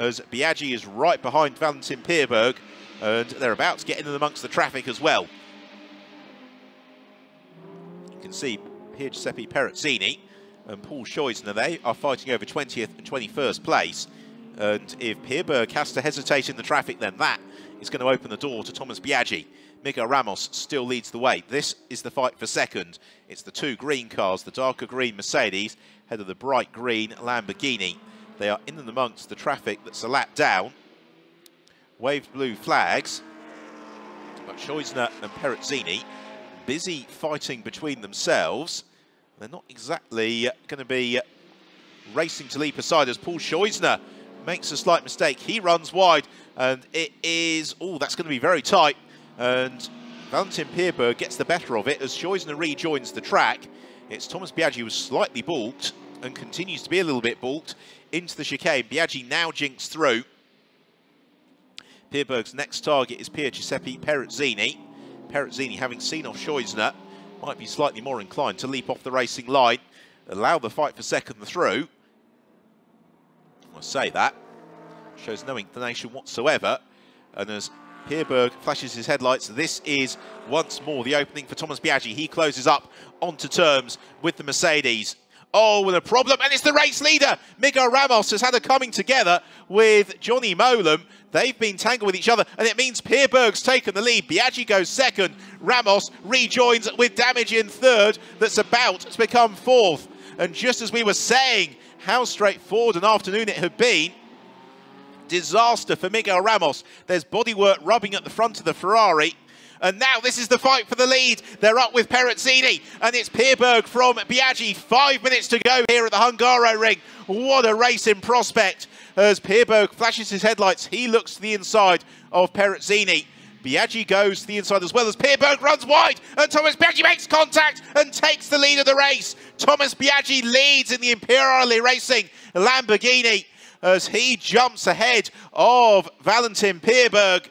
as Biaggi is right behind Valentin Pierberg, and they're about to get in amongst the traffic as well. You can see here Giuseppe Perezzini and Paul Scheusner, they are fighting over 20th and 21st place. And if Pierberg has to hesitate in the traffic, then that is going to open the door to Thomas Biaggi. Miguel Ramos still leads the way. This is the fight for second. It's the two green cars, the darker green Mercedes, ahead of the bright green Lamborghini. They are in and amongst the traffic that's a lap down. Waved blue flags. But Scheusner and Perezzini busy fighting between themselves. They're not exactly going to be racing to leap aside as Paul Scheusner makes a slight mistake. He runs wide, and it is, oh, that's going to be very tight. And Valentin Pierberg gets the better of it as Scheusner rejoins the track. It's Thomas Biaggi who was slightly balked and continues to be a little bit balked into the chicane. Biaggi now jinks through. Pierberg's next target is Pier Giuseppe Perezzini. Perezzini, having seen off Scheusner, might be slightly more inclined to leap off the racing line, allow the fight for second through. I say that, shows no inclination whatsoever. And as Pierberg flashes his headlights, this is once more the opening for Thomas Biaggi. He closes up onto terms with the Mercedes. Oh, with a problem, and it's the race leader. Miguel Ramos has had a coming together with Johnny Molam. They've been tangled with each other, and it means Pierberg's taken the lead. Biaggi goes second. Ramos rejoins with damage in third. That's about to become fourth. And just as we were saying how straightforward an afternoon it had been, disaster for Miguel Ramos. There's bodywork rubbing at the front of the Ferrari. And now this is the fight for the lead. They're up with Perezzini, and it's Pierberg from Biaggi. 5 minutes to go here at the Hungaroring. What a race in prospect. As Pierberg flashes his headlights, he looks to the inside of Perezzini. Biaggi goes to the inside as well as Pierberg runs wide, and Thomas Biaggi makes contact and takes the lead of the race. Thomas Biaggi leads in the Imperiale Racing Lamborghini as he jumps ahead of Valentin Pierberg.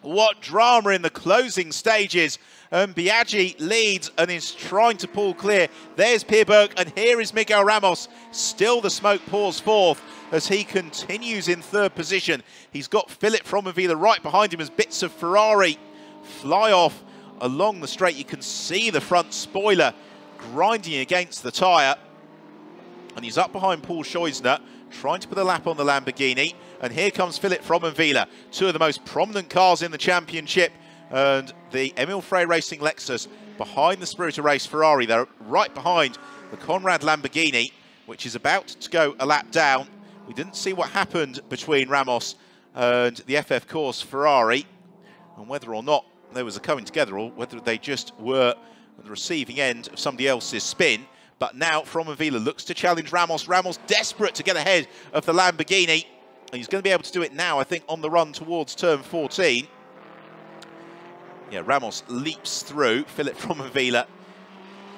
What drama in the closing stages. And Biaggi leads and is trying to pull clear. There's Pierberg, and here is Miguel Ramos. Still the smoke pours forth as he continues in third position. He's got Philip Fromavila right behind him as bits of Ferrari fly off along the straight. You can see the front spoiler grinding against the tyre. And he's up behind Paul Scheusner, trying to put a lap on the Lamborghini. And here comes Philip Fromavila, two of the most prominent cars in the championship. And the Emil Frey Racing Lexus behind the Spirit of Race Ferrari. They're right behind the Conrad Lamborghini, which is about to go a lap down. We didn't see what happened between Ramos and the FF Course Ferrari, and whether or not there was a coming together, or whether they just were on the receiving end of somebody else's spin. But now Fromavila looks to challenge Ramos. Ramos desperate to get ahead of the Lamborghini. And he's going to be able to do it now, I think, on the run towards turn 14. Yeah, Ramos leaps through. Philip Fromavila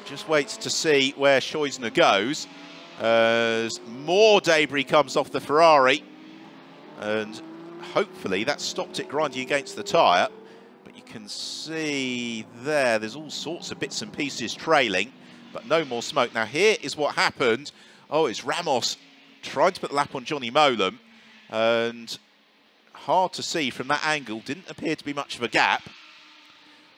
just waits to see where Scheusner goes. As more debris comes off the Ferrari. And hopefully that stopped it grinding against the tyre. But you can see there's all sorts of bits and pieces trailing. But no more smoke. Now here is what happened. Oh, it's Ramos trying to put the lap on Johnny Molam. And hard to see from that angle, didn't appear to be much of a gap.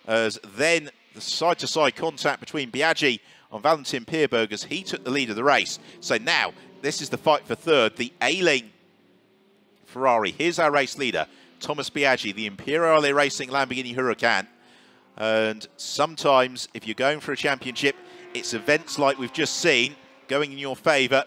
As then the side-to-side contact between Biaggi and Valentin Pierberg as he took the lead of the race. So now this is the fight for third, the ailing Ferrari. Here's our race leader, Thomas Biaggi, the Imperiale Racing Lamborghini Huracan. And sometimes if you're going for a championship, it's events like we've just seen going in your favour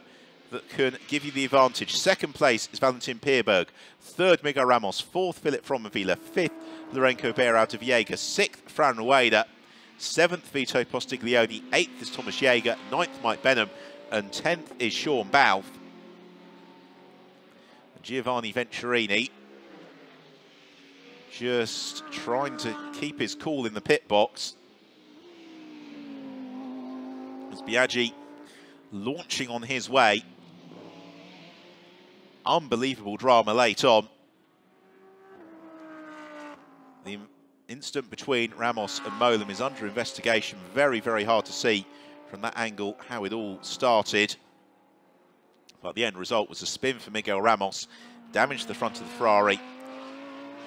that can give you the advantage. Second place is Valentin Pierberg. Third, Miguel Ramos. Fourth, Philip Fromavila. Fifth, Lorenco Bear out of Jaeger. Sixth, Fran Rueda. Seventh, Vito Postiglione. Eighth is Thomas Jaeger. Ninth, Mike Benham. And 10th is Sean Balfe. Giovanni Venturini just trying to keep his cool in the pit box. As Biaggi launching on his way. Unbelievable drama late on. The incident between Ramos and Molam is under investigation. Very, very hard to see from that angle how it all started. But the end result was a spin for Miguel Ramos. damage to the front of the Ferrari,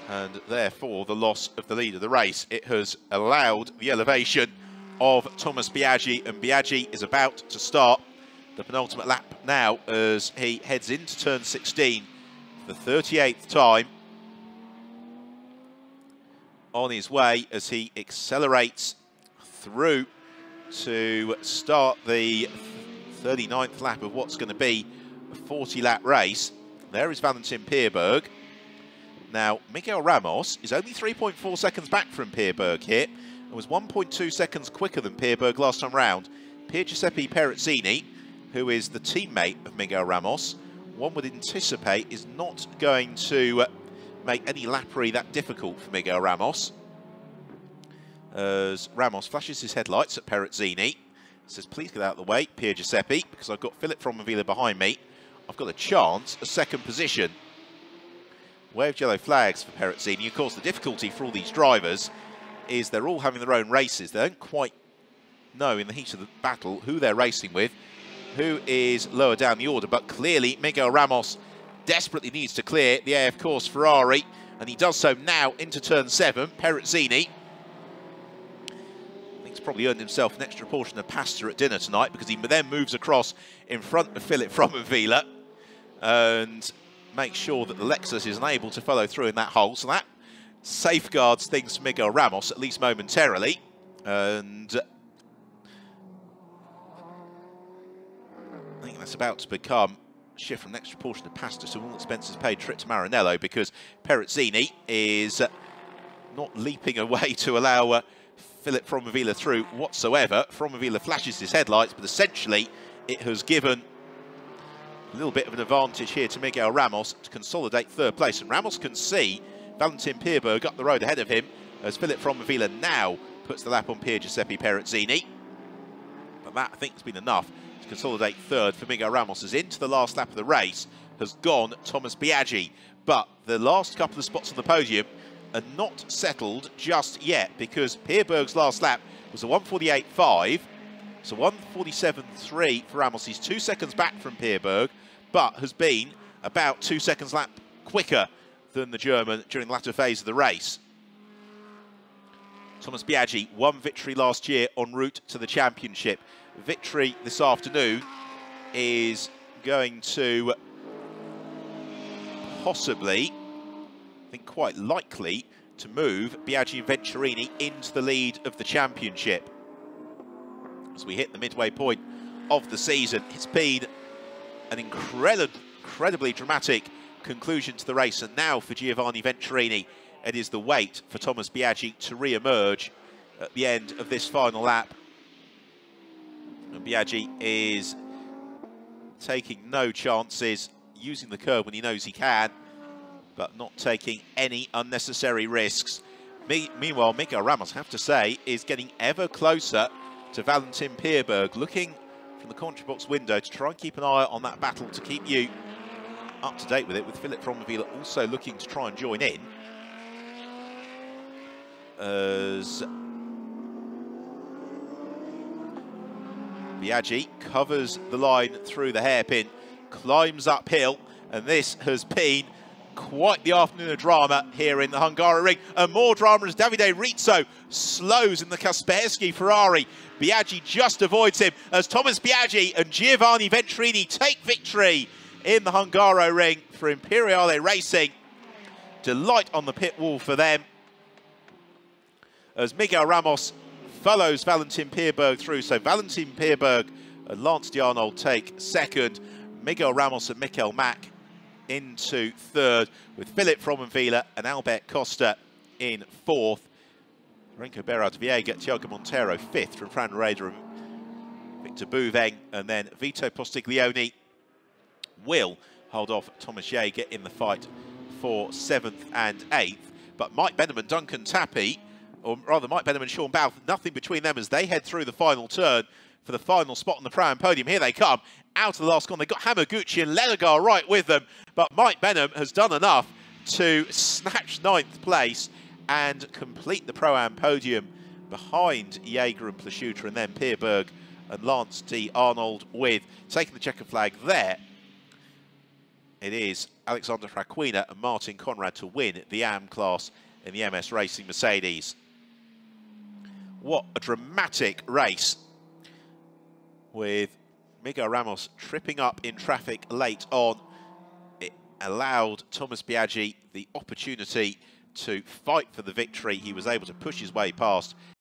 and therefore the loss of the lead of the race. It has allowed the elevation of Thomas Biaggi, and Biaggi is about to start the penultimate lap now as he heads into turn 16 for the 38th time on his way as he accelerates through to start the 39th lap of what's going to be a 40-lap race. There is Valentin Pierberg. Now, Miguel Ramos is only 3.4 seconds back from Pierberg here and was 1.2 seconds quicker than Pierberg last time round. Giuseppe Perezzini, who is the teammate of Miguel Ramos, one would anticipate is not going to make any lappery that difficult for Miguel Ramos. As Ramos flashes his headlights at Perezzini, says, please get out of the way, Giuseppe, because I've got Philip Fromavila behind me. I've got a chance of second position. Waved yellow flags for Perezzini. Of course, the difficulty for all these drivers is they're all having their own races. They don't quite know in the heat of the battle who they're racing with, who is lower down the order, but clearly Miguel Ramos desperately needs to clear the AF Course Ferrari, and he does so now into turn 7. Perezzini, I think he's probably earned himself an extra portion of pasta at dinner tonight, because he then moves across in front of Philip Fromavila and makes sure that the Lexus is unable to follow through in that hole, so that safeguards things for Miguel Ramos, at least momentarily. And I think that's about to become a shift from an extra portion of pasta to all expenses paid trip to Maranello, because Perezzini is not leaping away to allow Philip Fromavila through whatsoever. Fromavila flashes his headlights, but essentially it has given a little bit of an advantage here to Miguel Ramos to consolidate third place. And Ramos can see Valentin Pierberg up the road ahead of him as Philip Fromavila now puts the lap on Giuseppe Perezzini. But that, I think, has been enough to consolidate third for Miguel Ramos, as into the last lap of the race has gone Thomas Biaggi. But the last couple of spots on the podium are not settled just yet, because Pierberg's last lap was a 1:48.5, so 1:47.3 for Ramos. He's 2 seconds back from Pierberg, but has been about 2 seconds lap quicker than the German during the latter phase of the race. Thomas Biaggi won victory last year en route to the championship. Victory this afternoon is going to possibly, I think quite likely, to move Biaggi and Venturini into the lead of the championship. As we hit the midway point of the season, it's been an incredibly dramatic conclusion to the race, and now for Giovanni Venturini, it is the wait for Thomas Biaggi to re-emerge at the end of this final lap. And Biaggi is taking no chances, using the curb when he knows he can, but not taking any unnecessary risks. Meanwhile, Miguel Ramos, I have to say, is getting ever closer to Valentin Pierberg, looking from the commentary box window to try and keep an eye on that battle, to keep you up to date with it, with Philip Fromavila also looking to try and join in. As Biaggi covers the line through the hairpin, climbs uphill, and this has been quite the afternoon of drama here in the Hungaroring. And more drama as Davide Rizzo slows in the Kaspersky Ferrari. Biaggi just avoids him as Thomas Biaggi and Giovanni Venturini take victory in the Hungaroring for Imperiale Racing. Delight on the pit wall for them, as Miguel Ramos follows Valentin Pierberg through. So Valentin Pierberg and Lance D'Arnold take second. Miguel Ramos and Mikel Mack into third, with Philip Fromavila and Albert Costa in fourth. Renko Berard Viega, Thiago Montero fifth from Fran Rader and Victor Bouveng, and then Vito Postiglione will hold off Thomas Jaeger in the fight for 7th and 8th. But Mike Benham and Duncan Tappy, or rather Mike Benham and Sean Bowth, nothing between them as they head through the final turn for the final spot on the Pro-Am podium. Here they come, out of the last corner. They've got Hamaguchi and Ledegar right with them, but Mike Benham has done enough to snatch 9th place and complete the Pro-Am podium behind Jaeger and Plaschuter, and then Pierberg and Lance D. Arnold with taking the checker flag there it is Alexander Fraquina and Martin Conrad to win the AM class in the MS Racing Mercedes. What a dramatic race, with Miguel Ramos tripping up in traffic late on. It allowed Thomas Biaggi the opportunity to fight for the victory. He was able to push his way past